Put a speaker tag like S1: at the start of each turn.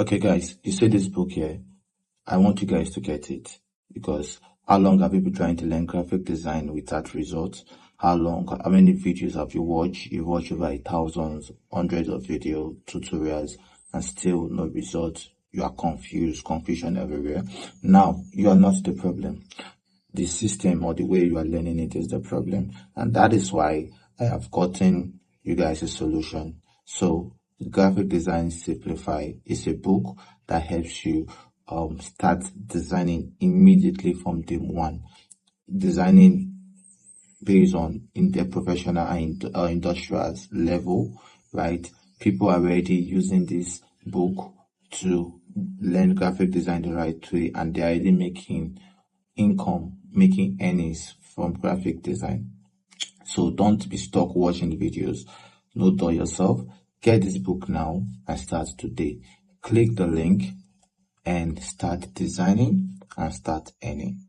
S1: Okay, guys, you see this book here? I want you guys to get it because how long have you been trying to learn graphic design without results? How many videos have you watched? You've watched over thousands, hundreds of video tutorials and still no results. You are confused, confusion everywhere. Now, you are not the problem. The system or the way you are learning it is the problem. And that is why I have gotten you guys a solution. So, Graphic Design Simplified is a book that helps you start designing immediately from day one. Designing based on interprofessional and industrial level, right? People are already using this book to learn graphic design the right way, and they're already making income, making earnings from graphic design. So don't be stuck watching videos. Know to yourself. Get this book now and start today. Click the link and start designing and start earning.